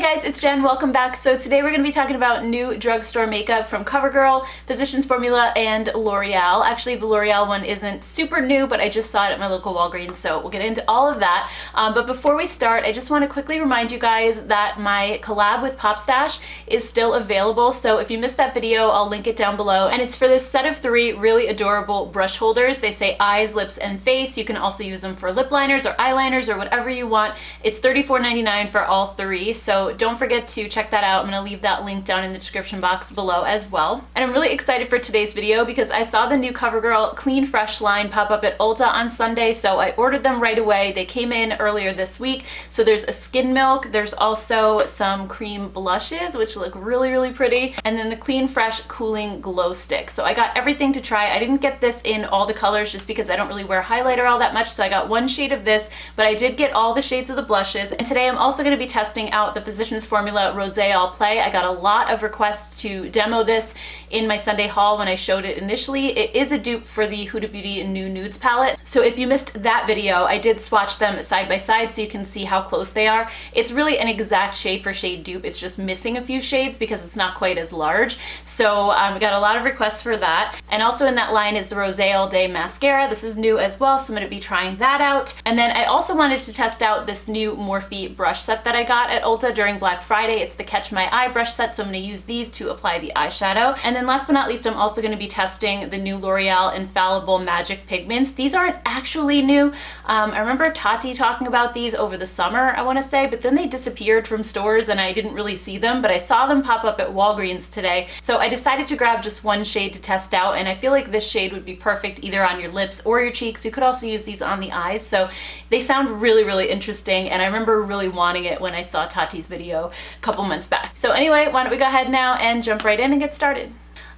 guys, it's Jen. Welcome back. So today we're going to be talking about new drugstore makeup from Covergirl, Physicians Formula, and L'Oreal. Actually, the L'Oreal one isn't super new, but I just saw it at my local Walgreens, so we'll get into all of that. But before we start, I just want to quickly remind you guys that my collab with Popstash is still available. So if you missed that video, I'll link it down below. And it's for this set of 3 really adorable brush holders. They say eyes, lips, and face. You can also use them for lip liners or eyeliners or whatever you want. It's $34.99 for all 3. So don't forget to check that out. I'm going to leave that link down in the description box below as well. And I'm really excited for today's video because I saw the new Covergirl Clean Fresh line pop up at Ulta on Sunday, so I ordered them right away. They came in earlier this week. So there's a skin milk, there's also some cream blushes, which look really, really pretty, and then the Clean Fresh Cooling Glow Stick. So I got everything to try. I didn't get this in all the colors just because I don't really wear highlighter all that much, so I got 1 shade of this, but I did get all the shades of the blushes. And today I'm also going to be testing out the Physicians Formula Rosé All Play. I got a lot of requests to demo this in my Sunday haul when I showed it initially. It is a dupe for the Huda Beauty New Nudes palette. So if you missed that video, I did swatch them side by side so you can see how close they are. It's really an exact shade for shade dupe. It's just missing a few shades because it's not quite as large. So we got a lot of requests for that. And also in that line is the Rosé All Day Mascara. This is new as well, so I'm going to be trying that out. And then I also wanted to test out this new Morphe brush set that I got at Ulta during Black Friday. It's the Catch My Eye brush set, so I'm going to use these to apply the eyeshadow. And then last but not least, I'm also going to be testing the new L'Oreal Infallible Magic Pigments. These aren't actually new. I remember Tati talking about these over the summer, I want to say, but then they disappeared from stores and I didn't really see them, but I saw them pop up at Walgreens today. So I decided to grab just 1 shade to test out, and I feel like this shade would be perfect either on your lips or your cheeks. You could also use these on the eyes, so they sound really, really interesting, and I remember really wanting it when I saw Tati's video a couple months back. So anyway, why don't we go ahead now and jump right in and get started.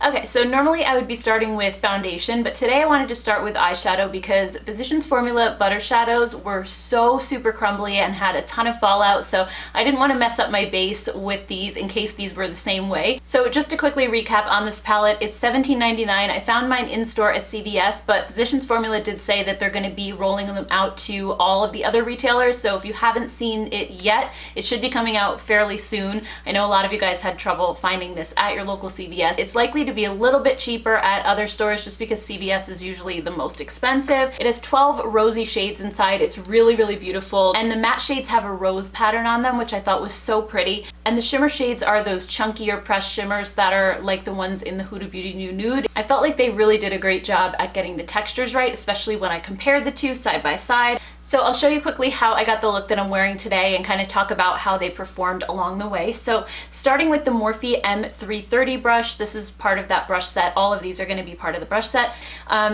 Okay, so normally I would be starting with foundation, but today I wanted to start with eyeshadow because Physicians Formula Butter Shadows were so super crumbly and had a ton of fallout, so I didn't want to mess up my base with these in case these were the same way. So just to quickly recap on this palette, it's $17.99. I found mine in store at CVS, but Physicians Formula did say that they're going to be rolling them out to all of the other retailers, so if you haven't seen it yet, it should be coming out fairly soon. I know a lot of you guys had trouble finding this at your local CVS. It's likely to be a little bit cheaper at other stores just because CVS is usually the most expensive. It has 12 rosy shades inside. It's really, really beautiful. And the matte shades have a rose pattern on them, which I thought was so pretty. And the shimmer shades are those chunkier pressed shimmers that are like the ones in the Huda Beauty New Nude. I felt like they really did a great job at getting the textures right, especially when I compared the two side by side. So I'll show you quickly how I got the look that I'm wearing today and kind of talk about how they performed along the way. So starting with the Morphe M330 brush, this is part of that brush set. All of these are going to be part of the brush set.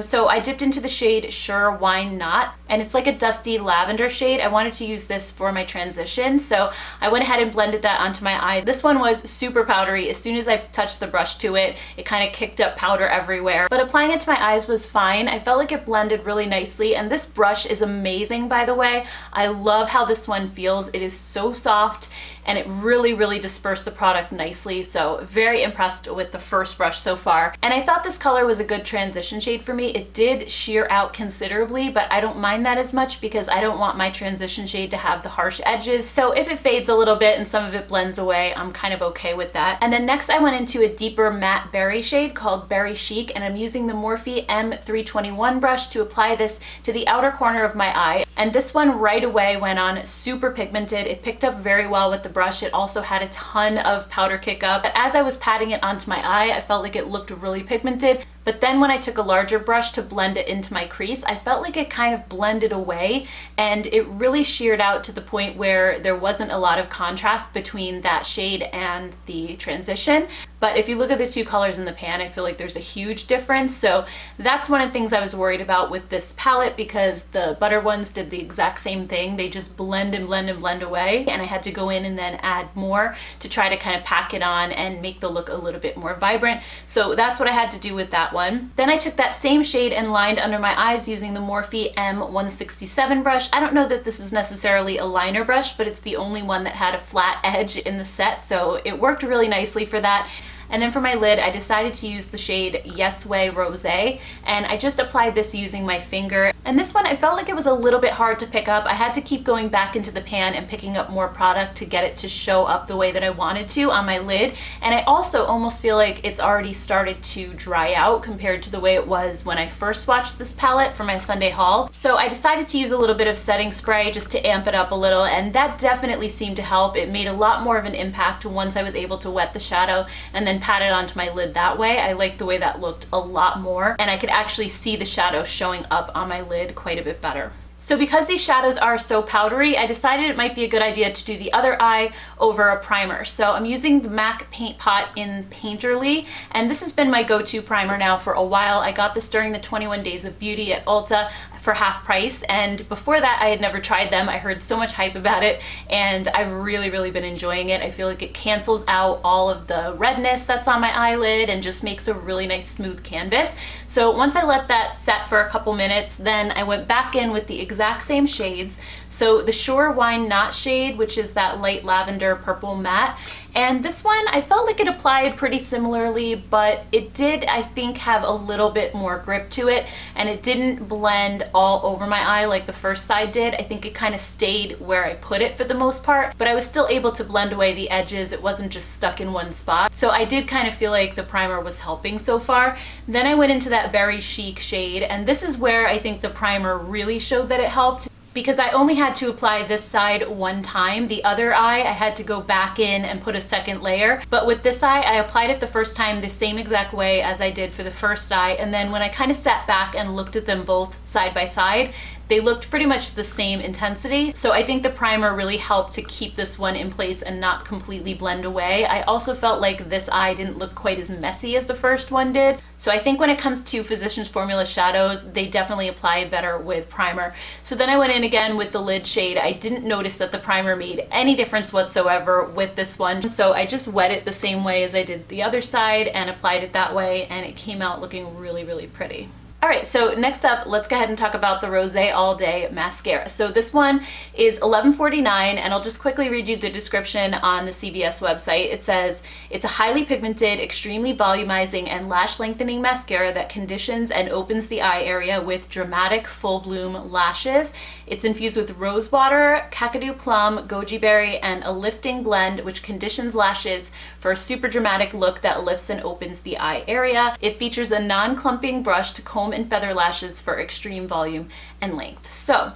So I dipped into the shade Sure Why Not, and it's like a dusty lavender shade. I wanted to use this for my transition, so I went ahead and blended that onto my eye. This one was super powdery. As soon as I touched the brush to it, it kind of kicked up powder everywhere. But applying it to my eyes was fine. I felt like it blended really nicely, and this brush is amazing, by the way. I love how this one feels. It is so soft and it really, really dispersed the product nicely. So very impressed with the first brush so far. And I thought this color was a good transition shade for me. It did sheer out considerably, but I don't mind that as much because I don't want my transition shade to have the harsh edges. So if it fades a little bit and some of it blends away, I'm kind of okay with that. And then next I went into a deeper matte berry shade called Berry Chic, and I'm using the Morphe M321 brush to apply this to the outer corner of my eye. And this one right away went on super pigmented. It picked up very well with the brush. It also had a ton of powder kick up. But as I was patting it onto my eye, I felt like it looked really pigmented. But then when I took a larger brush to blend it into my crease, I felt like it kind of blended away and it really sheared out to the point where there wasn't a lot of contrast between that shade and the transition. But if you look at the 2 colors in the pan, I feel like there's a huge difference. So that's one of the things I was worried about with this palette because the butter ones did the exact same thing. They just blend and blend and blend away. And I had to go in and then add more to try to kind of pack it on and make the look a little bit more vibrant. So that's what I had to do with that one. Then I took that same shade and lined under my eyes using the Morphe M167 brush. I don't know that this is necessarily a liner brush, but it's the only one that had a flat edge in the set. So it worked really nicely for that. And then for my lid, I decided to use the shade Yes Way Rosé, and I just applied this using my finger. And And this one, I felt like it was a little bit hard to pick up. I had to keep going back into the pan and picking up more product to get it to show up the way that I wanted to on my lid. And I also almost feel like it's already started to dry out compared to the way it was when I first swatched this palette for my Sunday haul. So I decided to use a little bit of setting spray just to amp it up a little, and that definitely seemed to help. It made a lot more of an impact once I was able to wet the shadow and then pat it onto my lid that way. I liked the way that looked a lot more, and I could actually see the shadow showing up on my lid quite a bit better. So because these shadows are so powdery, I decided it might be a good idea to do the other eye over a primer. So I'm using the MAC Paint Pot in Painterly, and this has been my go-to primer now for a while. I got this during the 21 Days of Beauty at Ulta for half price, and before that I had never tried them. I heard so much hype about it, and I've really been enjoying it. I feel like it cancels out all of the redness that's on my eyelid and just makes a really nice smooth canvas. So once I let that set for a couple minutes, then I went back in with the exact same shades. So the Shore Wine Knot shade, which is that light lavender purple matte, and this one I felt like it applied pretty similarly, but it did, I think, have a little bit more grip to it, and it didn't blend all over my eye like the first side did. I think it kind of stayed where I put it for the most part, but I was still able to blend away the edges. It wasn't just stuck in one spot. So I did kind of feel like the primer was helping so far. Then I went into that Very Chic shade, and this is where I think the primer really showed that it helped, because I only had to apply this side one time. The other eye, I had to go back in and put a second layer. But with this eye, I applied it the first time the same exact way as I did for the first eye. And then when I kind of sat back and looked at them both side by side, they looked pretty much the same intensity. So I think the primer really helped to keep this one in place and not completely blend away. I also felt like this eye didn't look quite as messy as the first one did. So I think when it comes to Physicians Formula shadows, they definitely apply better with primer. So then I went in again with the lid shade. I didn't notice that the primer made any difference whatsoever with this one. So I just wet it the same way as I did the other side and applied it that way, and it came out looking really pretty. Alright, so next up, let's go ahead and talk about the Rosé All Day Mascara. So this one is $11.49, and I'll just quickly read you the description on the CVS website. It says, it's a highly pigmented, extremely volumizing, and lash lengthening mascara that conditions and opens the eye area with dramatic full bloom lashes. It's infused with rose water, kakadu plum, goji berry, and a lifting blend which conditions lashes for a super dramatic look that lifts and opens the eye area. It features a non-clumping brush to comb and feather lashes for extreme volume and length. So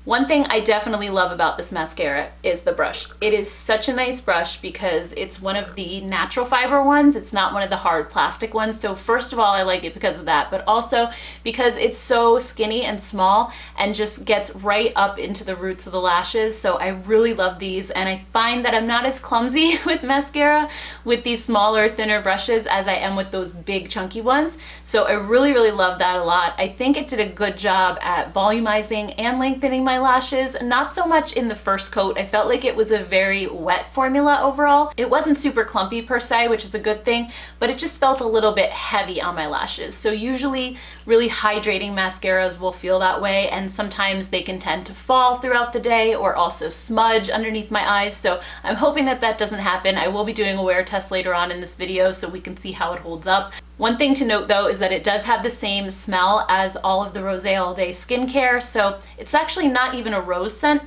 one thing I definitely love about this mascara is the brush. It is such a nice brush because it's one of the natural fiber ones. It's not one of the hard plastic ones. So first of all, I like it because of that, but also because it's so skinny and small and just gets right up into the roots of the lashes. So I really love these, and I find that I'm not as clumsy with mascara with these smaller, thinner brushes as I am with those big chunky ones. So I really love that a lot. I think it did a good job at volumizing and lengthening my lashes. Not so much in the first coat. I felt like it was a very wet formula overall. It wasn't super clumpy per se, which is a good thing, but it just felt a little bit heavy on my lashes. So usually really hydrating mascaras will feel that way, and sometimes they can tend to fall throughout the day or also smudge underneath my eyes. So I'm hoping that that doesn't happen. I will be doing a wear test later on in this video so we can see how it holds up. One thing to note though is that it does have the same smell as all of the Rosé All Day skincare, so it's actually not even a rose scent.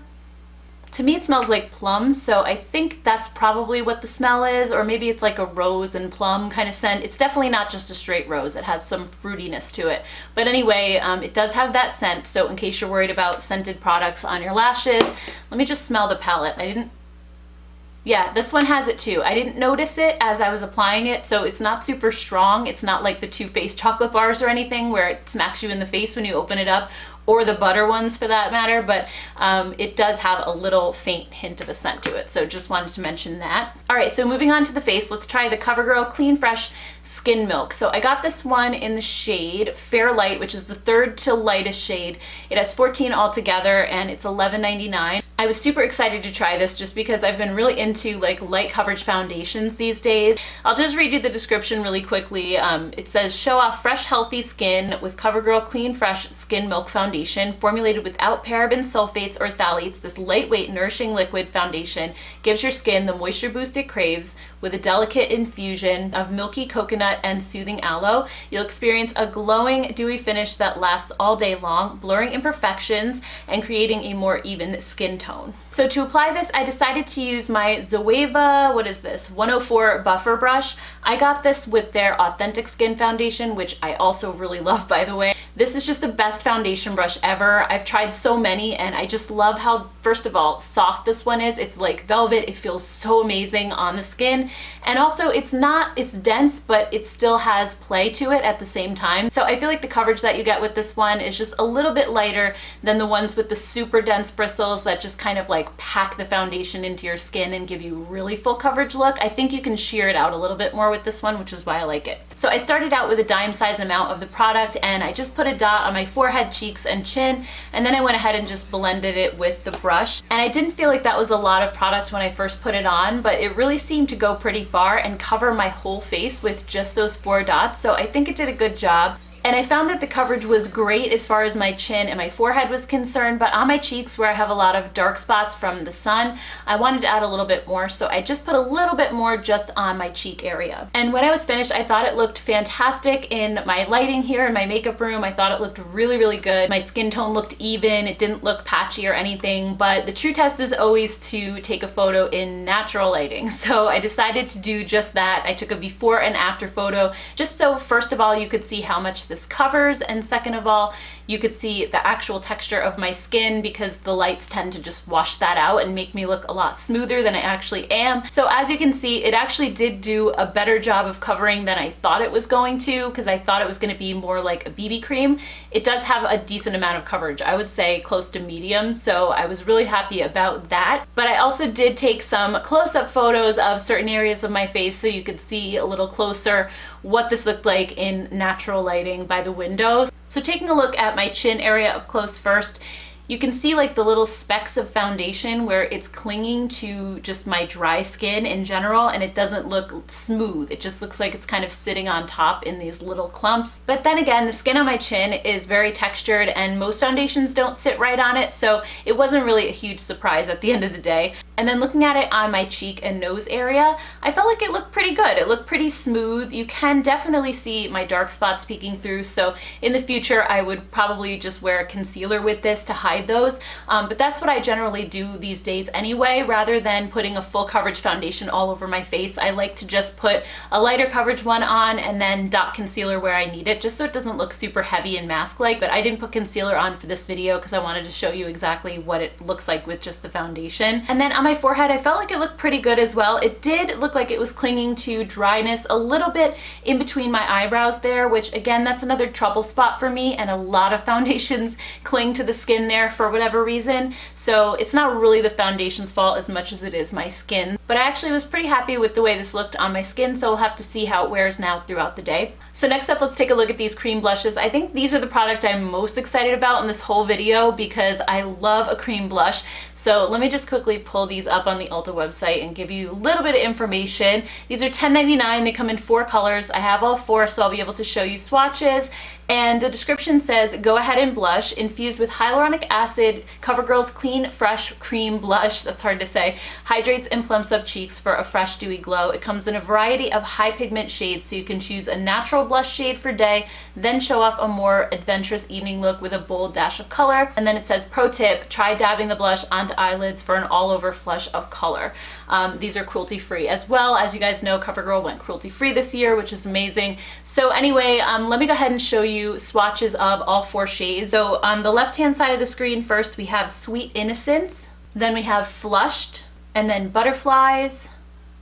To me it smells like plum, so I think that's probably what the smell is, or maybe it's like a rose and plum kind of scent. It's definitely not just a straight rose, it has some fruitiness to it. But anyway, it does have that scent, so in case you're worried about scented products on your lashes, let me just smell the palette. Yeah, this one has it too. I didn't notice it as I was applying it, so it's not super strong. It's not like the Too Faced chocolate bars or anything where it smacks you in the face when you open it up, or the butter ones for that matter, but it does have a little faint hint of a scent to it, so just wanted to mention that. Alright, so moving on to the face, let's try the CoverGirl Clean Fresh Skin Milk. So I got this one in the shade Fair Light, which is the third to lightest shade. It has 14 altogether, and it's $11.99. I was super excited to try this just because I've been really into like light coverage foundations these days. I'll just read you the description really quickly. It says, show off fresh, healthy skin with Covergirl Clean Fresh Skin Milk Foundation. Formulated without parabens, sulfates, or phthalates, this lightweight, nourishing liquid foundation gives your skin the moisture boost it craves. With a delicate infusion of milky coconut and soothing aloe, you'll experience a glowing, dewy finish that lasts all day long, blurring imperfections and creating a more even skin tone. So to apply this, I decided to use my Zoeva, 104 buffer brush. I got this with their Authentic Skin foundation, which I also really love, by the way. This is just the best foundation brush ever. I've tried so many and I just love how, first of all, soft this one is. It's like velvet. It feels so amazing on the skin. And also it's dense, but it still has play to it at the same time. So I feel like the coverage that you get with this one is just a little bit lighter than the ones with the super dense bristles that just kind of like pack the foundation into your skin and give you really full coverage look. I think you can sheer it out a little bit more with this one, which is why I like it. So I started out with a dime size amount of the product and I just put a dot on my forehead, cheeks, and chin, and then I went ahead and just blended it with the brush. And I didn't feel like that was a lot of product when I first put it on, but it really seemed to go pretty far and cover my whole face with just those 4 dots, so I think it did a good job. And I found that the coverage was great as far as my chin and my forehead was concerned, but on my cheeks, where I have a lot of dark spots from the sun, I wanted to add a little bit more, so I just put a little bit more just on my cheek area. And when I was finished, I thought it looked fantastic in my lighting here in my makeup room. I thought it looked really, really good. My skin tone looked even. It didn't look patchy or anything, but the true test is always to take a photo in natural lighting. So I decided to do just that. I took a before and after photo, just so first of all, you could see how much this covers, and second of all, you could see the actual texture of my skin because the lights tend to just wash that out and make me look a lot smoother than I actually am. So as you can see, it actually did do a better job of covering than I thought it was going to, because I thought it was going to be more like a BB cream. It does have a decent amount of coverage, I would say close to medium, so I was really happy about that. But I also did take some close-up photos of certain areas of my face so you could see a little closer what this looked like in natural lighting by the window. So taking a look at my chin area up close first, you can see like the little specks of foundation where it's clinging to just my dry skin in general, and it doesn't look smooth. It just looks like it's kind of sitting on top in these little clumps. But then again, the skin on my chin is very textured and most foundations don't sit right on it, so it wasn't really a huge surprise at the end of the day. And then looking at it on my cheek and nose area, I felt like it looked pretty good. It looked pretty smooth. You can definitely see my dark spots peeking through, so in the future I would probably just wear a concealer with this to hide those, but that's what I generally do these days anyway. Rather than putting a full coverage foundation all over my face, I like to just put a lighter coverage one on and then dot concealer where I need it, just so it doesn't look super heavy and mask-like. But I didn't put concealer on for this video because I wanted to show you exactly what it looks like with just the foundation. And then on my forehead, I felt like it looked pretty good as well. It did look like it was clinging to dryness a little bit in between my eyebrows there, which again, that's another trouble spot for me, and a lot of foundations cling to the skin there for whatever reason. So it's not really the foundation's fault as much as it is my skin. But I actually was pretty happy with the way this looked on my skin, so we'll have to see how it wears now throughout the day. So next up, let's take a look at these cream blushes. I think these are the product I'm most excited about in this whole video because I love a cream blush. So let me just quickly pull these up on the Ulta website and give you a little bit of information. These are $10.99. They come in 4 colors. I have all 4, so I'll be able to show you swatches. And the description says, go ahead and blush, infused with hyaluronic acid, Covergirl's Clean Fresh Cream Blush, that's hard to say, hydrates and plumps up cheeks for a fresh dewy glow. It comes in a variety of high pigment shades, so you can choose a natural blush shade for day, then show off a more adventurous evening look with a bold dash of color. And then it says, pro tip, try dabbing the blush onto eyelids for an all-over flush of color. These are cruelty-free as well. As you guys know, Covergirl went cruelty-free this year, which is amazing. So anyway, let me go ahead and show you swatches of all 4 shades. So on the left-hand side of the screen, first we have Sweet Innocence, then we have Flushed, and then Butterflies,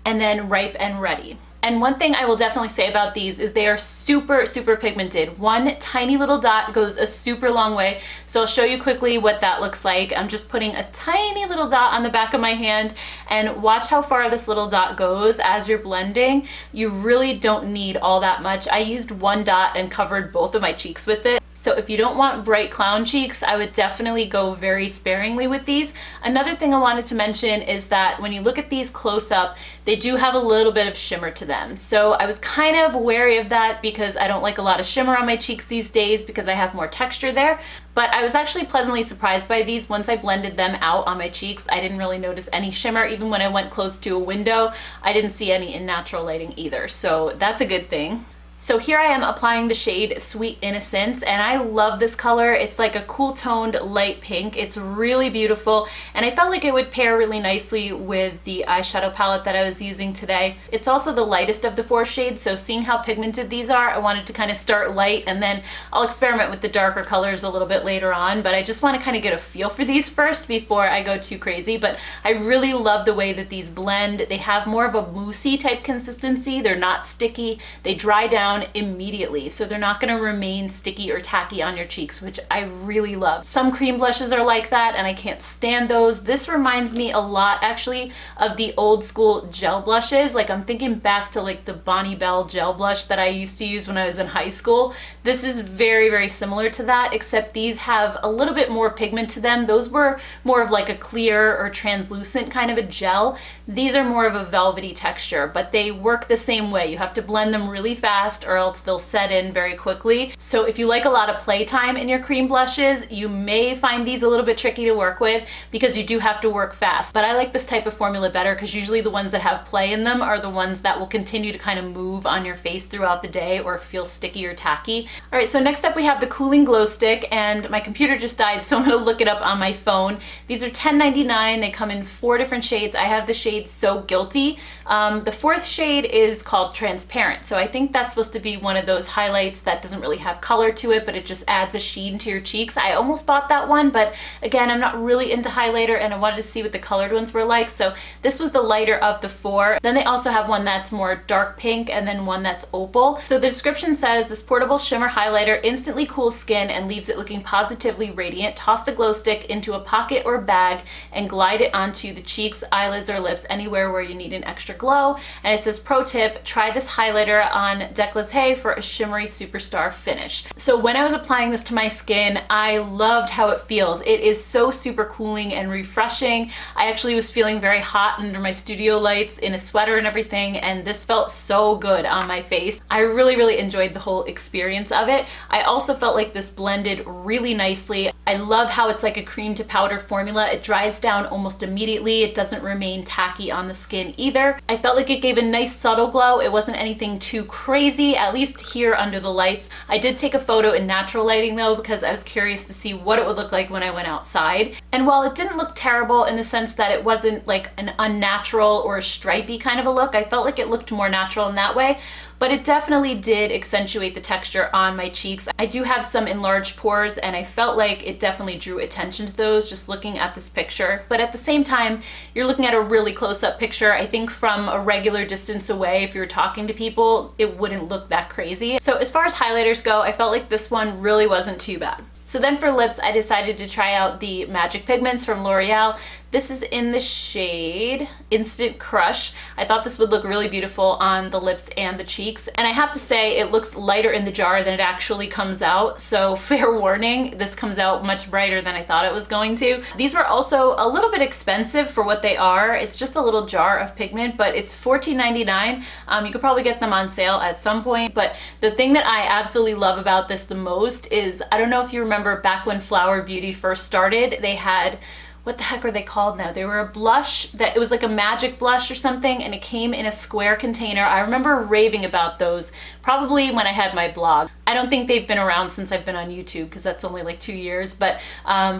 and then Ripe and Ready. And one thing I will definitely say about these is they are super, super pigmented. One tiny little dot goes a super long way. So I'll show you quickly what that looks like. I'm just putting a tiny little dot on the back of my hand, and watch how far this little dot goes as you're blending. You really don't need all that much. I used 1 dot and covered both of my cheeks with it. So if you don't want bright clown cheeks, I would definitely go very sparingly with these. Another thing I wanted to mention is that when you look at these close up, they do have a little bit of shimmer to them. So I was kind of wary of that because I don't like a lot of shimmer on my cheeks these days because I have more texture there. But I was actually pleasantly surprised by these. Once I blended them out on my cheeks, I didn't really notice any shimmer. Even when I went close to a window, I didn't see any in natural lighting either. So that's a good thing. So here I am applying the shade Sweet Innocence, and I love this color. It's like a cool toned light pink. It's really beautiful, and I felt like it would pair really nicely with the eyeshadow palette that I was using today. It's also the lightest of the 4 shades, so seeing how pigmented these are, I wanted to kind of start light, and then I'll experiment with the darker colors a little bit later on, but I just want to kind of get a feel for these first before I go too crazy. But I really love the way that these blend. They have more of a moussey type consistency. They're not sticky. They dry down immediately, so they're not going to remain sticky or tacky on your cheeks, which I really love. Some cream blushes are like that, and I can't stand those. This reminds me a lot actually of the old school gel blushes. Like, I'm thinking back to like the Bonnie Bell gel blush that I used to use when I was in high school. This is very, very similar to that, except these have a little bit more pigment to them. Those were more of like a clear or translucent kind of a gel. These are more of a velvety texture, but they work the same way. You have to blend them really fast or else they'll set in very quickly. So if you like a lot of playtime in your cream blushes, you may find these a little bit tricky to work with because you do have to work fast. But I like this type of formula better because usually the ones that have play in them are the ones that will continue to kind of move on your face throughout the day or feel sticky or tacky. All right, so next up we have the Cooling Glow Stick, and my computer just died, so I'm gonna look it up on my phone. These are $10.99. They come in 4 different shades. I have the shade So Guilty. The 4th shade is called Transparent, so I think that's supposed to be one of those highlights that doesn't really have color to it, but it just adds a sheen to your cheeks. I almost bought that one, but again, I'm not really into highlighter and I wanted to see what the colored ones were like, so this was the lighter of the 4. Then they also have one that's more dark pink and then one that's opal. So the description says, this portable shimmer highlighter instantly cools skin and leaves it looking positively radiant. Toss the glow stick into a pocket or bag and glide it onto the cheeks, eyelids, or lips, anywhere where you need an extra glow. And it says, pro tip, try this highlighter on décolleté for a shimmery superstar finish. So when I was applying this to my skin, I loved how it feels. It is so super cooling and refreshing. I actually was feeling very hot under my studio lights in a sweater and everything, and this felt so good on my face. I really, really enjoyed the whole experience of it. I also felt like this blended really nicely. I love how it's like a cream to powder formula. It dries down almost immediately. It doesn't remain tacky on the skin either. I felt like it gave a nice subtle glow. It wasn't anything too crazy, at least here under the lights. I did take a photo in natural lighting though because I was curious to see what it would look like when I went outside. And while it didn't look terrible in the sense that it wasn't like an unnatural or a stripey kind of a look, I felt like it looked more natural in that way. But it definitely did accentuate the texture on my cheeks. I do have some enlarged pores and I felt like it definitely drew attention to those just looking at this picture. But at the same time, you're looking at a really close-up picture. I think from a regular distance away, if you were talking to people, it wouldn't look that crazy. So as far as highlighters go, I felt like this one really wasn't too bad. So then for lips, I decided to try out the Magic Pigments from L'Oreal. This is in the shade Instant Crush. I thought this would look really beautiful on the lips and the cheeks. And I have to say, it looks lighter in the jar than it actually comes out. So fair warning, this comes out much brighter than I thought it was going to. These were also a little bit expensive for what they are. It's just a little jar of pigment, but it's $14.99. You could probably get them on sale at some point. But the thing that I absolutely love about this the most is, I don't know if you remember back when Flower Beauty first started, they had, what the heck are they called now? They were a blush that, it was like a magic blush or something, and it came in a square container. I remember raving about those probably when I had my blog. I don't think they've been around since I've been on YouTube because that's only like 2 years, but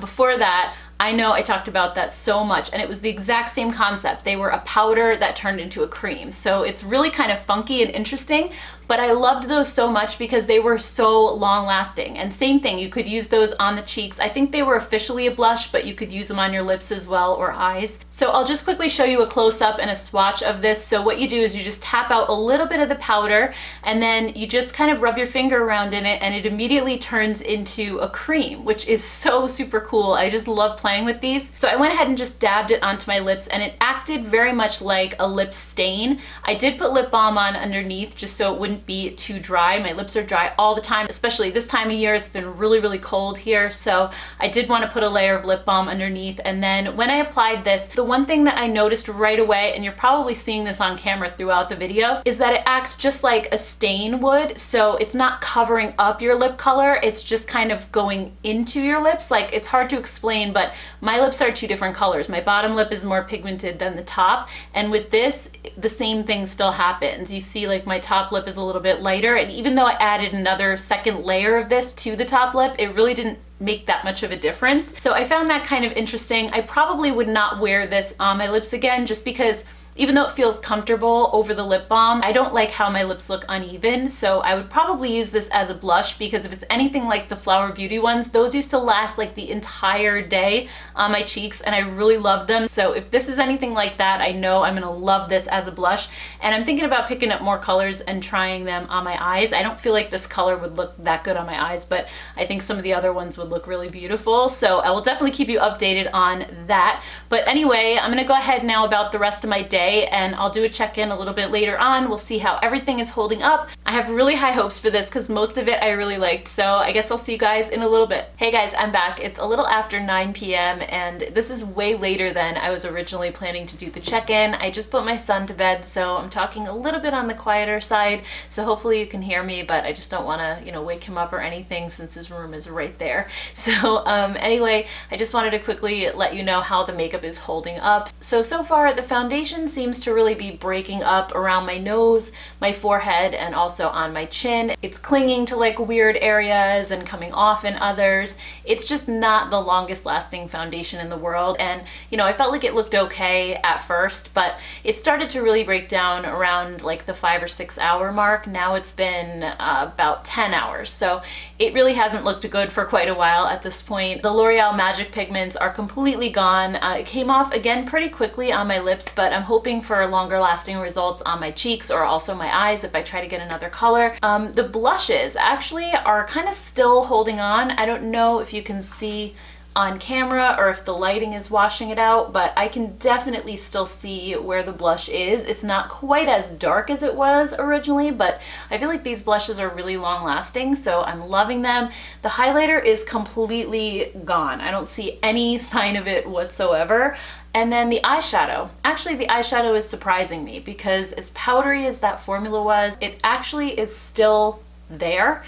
before that, I know I talked about that so much, and it was the exact same concept. They were a powder that turned into a cream. So it's really kind of funky and interesting, but I loved those so much because they were so long lasting. And same thing, you could use those on the cheeks. I think they were officially a blush, but you could use them on your lips as well or eyes. So I'll just quickly show you a close-up and a swatch of this. So what you do is you just tap out a little bit of the powder, and then you just kind of rub your finger around in it, and it immediately turns into a cream, which is so super cool. I just love playing playing with these. So I went ahead and just dabbed it onto my lips, and it acted very much like a lip stain. I did put lip balm on underneath just so it wouldn't be too dry. My lips are dry all the time, especially this time of year. It's been really, really cold here, so I did want to put a layer of lip balm underneath. And then when I applied this, the one thing that I noticed right away, and you're probably seeing this on camera throughout the video, is that it acts just like a stain would. So it's not covering up your lip color, it's just kind of going into your lips. Like, it's hard to explain, but my lips are two different colors. My bottom lip is more pigmented than the top, and with this, the same thing still happens. You see, like, my top lip is a little bit lighter, and even though I added another second layer of this to the top lip, it really didn't make that much of a difference. So I found that kind of interesting. I probably would not wear this on my lips again, just because even though it feels comfortable over the lip balm, I don't like how my lips look uneven, so I would probably use this as a blush, because if it's anything like the Flower Beauty ones, those used to last like the entire day on my cheeks, and I really loved them. So if this is anything like that, I know I'm gonna love this as a blush, and I'm thinking about picking up more colors and trying them on my eyes. I don't feel like this color would look that good on my eyes, but I think some of the other ones would look really beautiful, so I will definitely keep you updated on that. But anyway, I'm gonna go ahead now about the rest of my day, and I'll do a check-in a little bit later on. We'll see how everything is holding up. I have really high hopes for this because most of it I really liked, so I guess I'll see you guys in a little bit. Hey guys, I'm back. It's a little after 9 p.m. and this is way later than I was originally planning to do the check-in. I just put my son to bed, so I'm talking a little bit on the quieter side, so hopefully you can hear me, but I just don't want to, you know, wake him up or anything since his room is right there. So anyway, I just wanted to quickly let you know how the makeup is holding up. So far the foundation seems to really be breaking up around my nose, my forehead, and also on my chin. It's clinging to like weird areas and coming off in others. It's just not the longest lasting foundation in the world, and you know, I felt like it looked okay at first, but it started to really break down around like the 5 or 6 hour mark. Now it's been about 10 hours, so it really hasn't looked good for quite a while at this point. The L'Oreal Magic Pigments are completely gone. It came off again pretty quickly on my lips, but I'm hoping for longer lasting results on my cheeks or also my eyes if I try to get another color. The blushes actually are kind of still holding on. I don't know if you can see on camera or if the lighting is washing it out, but I can definitely still see where the blush is. It's not quite as dark as it was originally, but I feel like these blushes are really long lasting, so I'm loving them. The highlighter is completely gone. I don't see any sign of it whatsoever. And then the eyeshadow. Actually, the eyeshadow is surprising me because as powdery as that formula was, it actually is still there.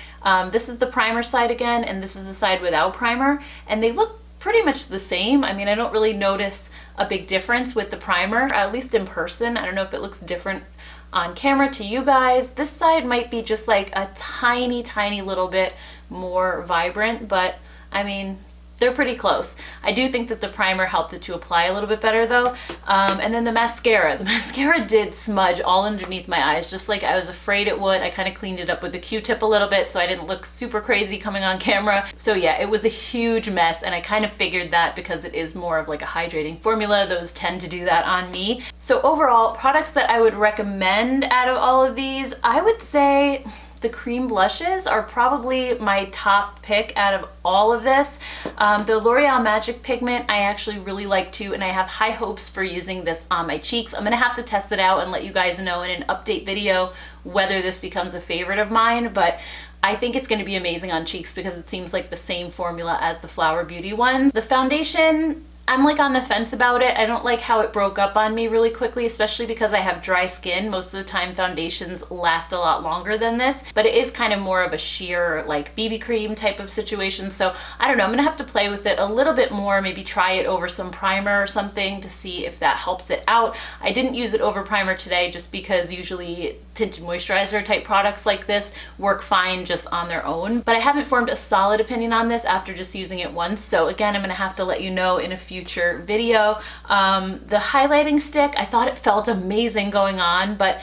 This is the primer side again, and this is the side without primer, and they look pretty much the same. I mean, I don't really notice a big difference with the primer, at least in person. I don't know if it looks different on camera to you guys. This side might be just like a tiny, tiny little bit more vibrant, but I mean, they're pretty close. I do think that the primer helped it to apply a little bit better though. And then the mascara. The mascara did smudge all underneath my eyes, just like I was afraid it would. I kind of cleaned it up with a Q-tip a little bit so I didn't look super crazy coming on camera. So yeah, it was a huge mess, and I kind of figured that because it is more of like a hydrating formula. Those tend to do that on me. So overall, products that I would recommend out of all of these, I would say the cream blushes are probably my top pick out of all of this. The L'Oreal Magic Pigment I actually really like too, and I have high hopes for using this on my cheeks. I'm gonna have to test it out and let you guys know in an update video whether this becomes a favorite of mine, but I think it's gonna be amazing on cheeks because it seems like the same formula as the Flower Beauty ones. The foundation, I'm like on the fence about it. I don't like how it broke up on me really quickly, especially because I have dry skin. Most of the time foundations last a lot longer than this, but it is kind of more of a sheer like BB cream type of situation. So I don't know, I'm gonna have to play with it a little bit more, maybe try it over some primer or something to see if that helps it out. I didn't use it over primer today just because usually tinted moisturizer type products like this work fine just on their own, but I haven't formed a solid opinion on this after just using it once. So again, I'm gonna have to let you know in a future video. The highlighting stick, I thought it felt amazing going on, but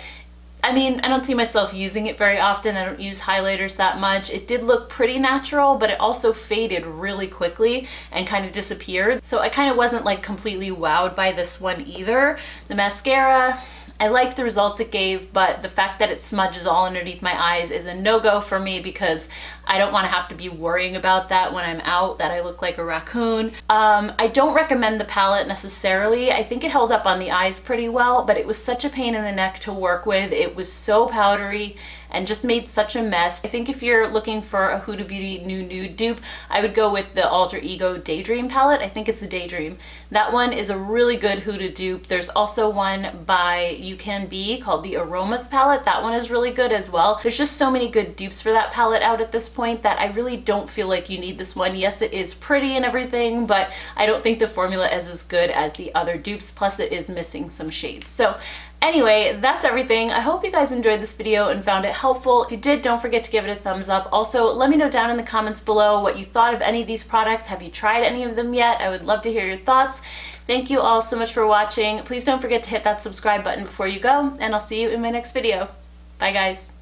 I mean, I don't see myself using it very often. I don't use highlighters that much. It did look pretty natural, but it also faded really quickly and kind of disappeared. So I kind of wasn't like completely wowed by this one either. The mascara, I like the results it gave, but the fact that it smudges all underneath my eyes is a no-go for me because I don't want to have to be worrying about that when I'm out, that I look like a raccoon. I don't recommend the palette necessarily. I think it held up on the eyes pretty well, but it was such a pain in the neck to work with. It was so powdery and just made such a mess. I think if you're looking for a Huda Beauty new nude dupe, I would go with the Alter Ego Daydream palette. I think it's the Daydream. That one is a really good Huda dupe. There's also one by You Can Be called the Aromas palette. That one is really good as well. There's just so many good dupes for that palette out at this point that I really don't feel like you need this one. Yes, it is pretty and everything, but I don't think the formula is as good as the other dupes, plus it is missing some shades. So anyway, that's everything. I hope you guys enjoyed this video and found it helpful. If you did, don't forget to give it a thumbs up. Also, let me know down in the comments below what you thought of any of these products. Have you tried any of them yet? I would love to hear your thoughts. Thank you all so much for watching. Please don't forget to hit that subscribe button before you go, and I'll see you in my next video. Bye guys.